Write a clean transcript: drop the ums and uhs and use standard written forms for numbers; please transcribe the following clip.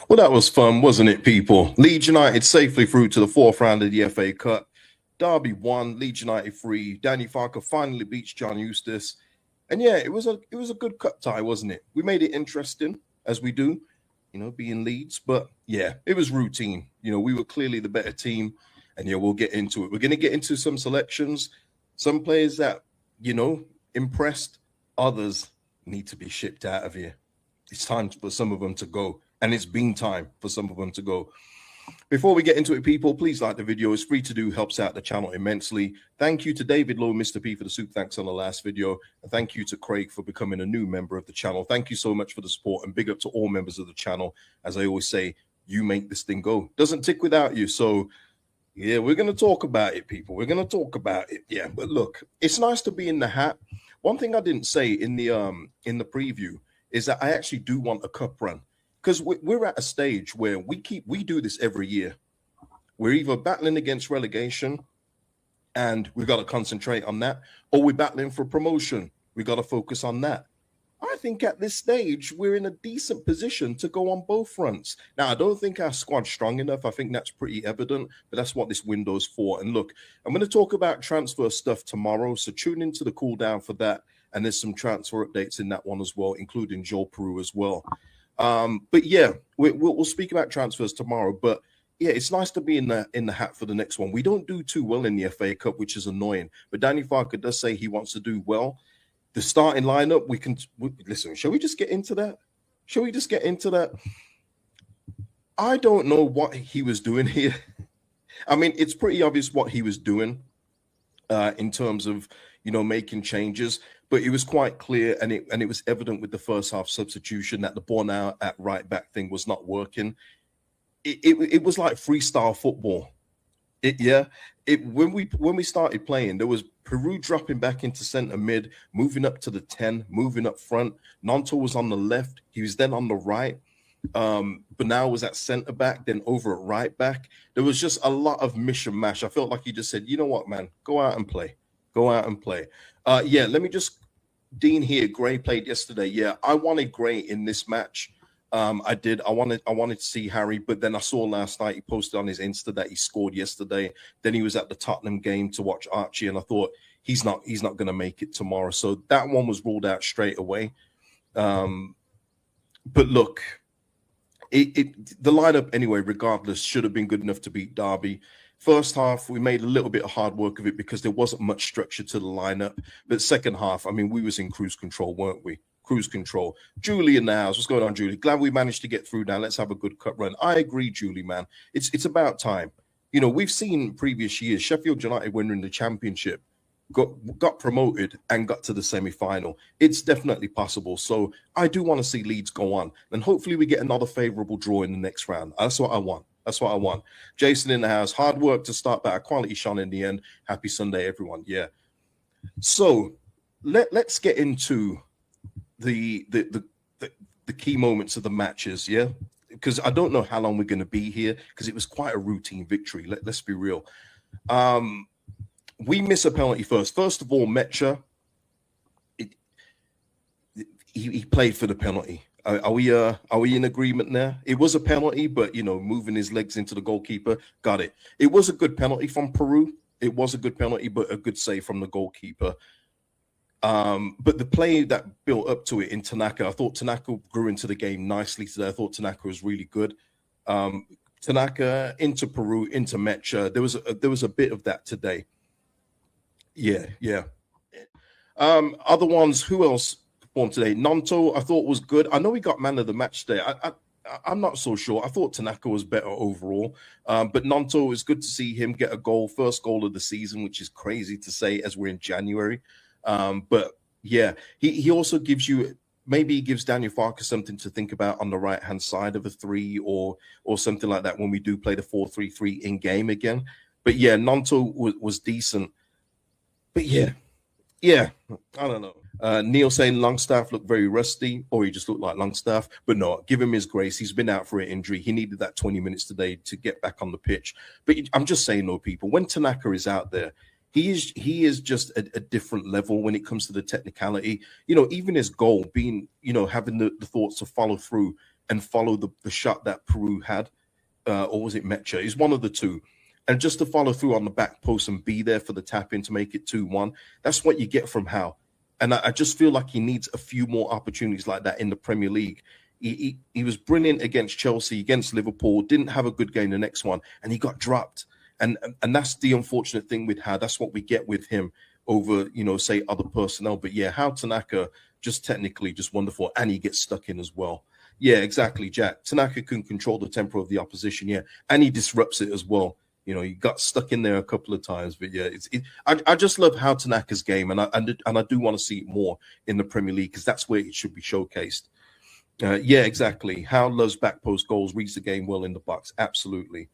Well, that was fun, wasn't it, people? Leeds United safely through to the fourth round of the FA Cup. Derby won, Leeds United 3. Danny FARKE finally beats John EUSTACE. And yeah, it was a good cup tie, wasn't it? We made it interesting, as we do, you know, being Leeds. But yeah, it was routine. You know, we were clearly the better team. And yeah, we'll get into it. We're going to get into some selections. Some players that, you know, impressed. Others need to be shipped out of here. It's time for some of them to go. And it's been time for some of them to go. Before we get into it, people, please like the video. It's free to do, helps out the channel immensely. Thank you to David Lowe, Mr. P, for the super thanks on the last video. And thank you to Craig for becoming a new member of the channel. Thank you so much for the support, and big up to all members of the channel. As I always say, you make this thing go. Doesn't tick without you. So yeah, we're going to talk about it, people. We're going to talk about it. Yeah, but look, it's nice to be in the hat. One thing I didn't say in the preview is that I actually do want a cup run. Because we're at a stage where we do this every year. We're either battling against relegation and we've got to concentrate on that, or we're battling for promotion. We've got to focus on that. I think at this stage, we're in a decent position to go on both fronts. Now, I don't think our squad's strong enough. I think that's pretty evident, but that's what this window's for. And look, I'm going to talk about transfer stuff tomorrow, so tune into the cool down for that. And there's some transfer updates in that one as well, including Joe Peru as well. But yeah, we'll speak about transfers tomorrow. But yeah, it's nice to be in the hat for the next one. We don't do too well in the FA Cup, which is annoying. But Danny FARKE does say he wants to do well. The starting lineup, listen. Shall we just get into that? Shall we just get into that? I don't know what he was doing here. I mean, it's pretty obvious what he was doing in terms of, you know, making changes. But it was quite clear, and it was evident with the first half substitution that the ball now at right back thing was not working. It was like freestyle football. When we started playing, there was Peru dropping back into centre mid, moving up to the 10, moving up front. Nonto was on the left. He was then on the right. But now was at centre back, then over at right back. There was just a lot of mish and mash. I felt like he just said, you know what, man, go out and play. Go out and play. Yeah, let me just Dean here. Gray played yesterday. Yeah, I wanted Gray in this match. I did. I wanted to see Harry, but then I saw last night he posted on his Insta that he scored yesterday. Then he was at the Tottenham game to watch Archie, and I thought he's not going to make it tomorrow. So that one was ruled out straight away. But look, the lineup anyway, regardless, should have been good enough to beat Derby. First half, we made a little bit of hard work of it because there wasn't much structure to the lineup. But second half, I mean, we was in cruise control, weren't we? Cruise control. Julie in the house. What's going on, Julie? Glad we managed to get through now. Let's have a good cut run. I agree, Julie, man. It's about time. You know, we've seen previous years, Sheffield United winning the championship, got promoted and got to the semi-final. It's definitely possible. So I do want to see Leeds go on. And hopefully we get another favourable draw in the next round. That's what I want. That's what I want. Jason in the house. Hard work to start, but a quality shot in the end. Happy Sunday, everyone. Yeah. So let's get into the key moments of the matches. Yeah, because I don't know how long we're going to be here because it was quite a routine victory. Let's be real. We miss a penalty first. First of all, Mecha, he played for the penalty. Are we in agreement there? It was a penalty, but, you know, moving his legs into the goalkeeper, got it. It was a good penalty from Peru. It was a good penalty, but a good save from the goalkeeper. But the play that built up to it in Tanaka, I thought Tanaka grew into the game nicely today. I thought Tanaka was really good. Tanaka into Peru, into Mecha. There was a bit of that today. Yeah. Other ones, who else performed today? Nonto, I thought was good. I know he got man of the match today. I'm not so sure. I thought Tanaka was better overall. But Nonto, it was good to see him get a goal, first goal of the season, which is crazy to say as we're in January. But yeah, he also gives you, maybe he gives Daniel FARKE something to think about on the right-hand side of a 3 or something like that when we do play the 4-3-3 in-game again. But yeah, Nonto was decent. But yeah, I don't know. Neil saying Longstaff looked very rusty, or he just looked like Longstaff. But no, give him his grace. He's been out for an injury. He needed that 20 minutes today to get back on the pitch. But I'm just saying, though, people, when Tanaka is out there, he is just a different level when it comes to the technicality. You know, even his goal being, you know, having the thoughts to follow through and follow the shot that Peru had, or was it Mecha? It's one of the two. And just to follow through on the back post and be there for the tap in to make it 2-1, that's what you get from Howe. And I just feel like he needs a few more opportunities like that in the Premier League. He was brilliant against Chelsea, against Liverpool, didn't have a good game the next one, and he got dropped. And that's the unfortunate thing with Howe. That's what we get with him over, you know, say other personnel. But yeah, Howe Tanaka, just technically just wonderful. And he gets stuck in as well. Yeah, exactly, Jack. Tanaka can control the tempo of the opposition, yeah. And he disrupts it as well. You know, he got stuck in there a couple of times, but yeah, I just love Howe Tanaka's game, and I do want to see it more in the Premier League because that's where it should be showcased. Yeah, exactly. Howe loves back post goals, reads the game well in the box. Absolutely.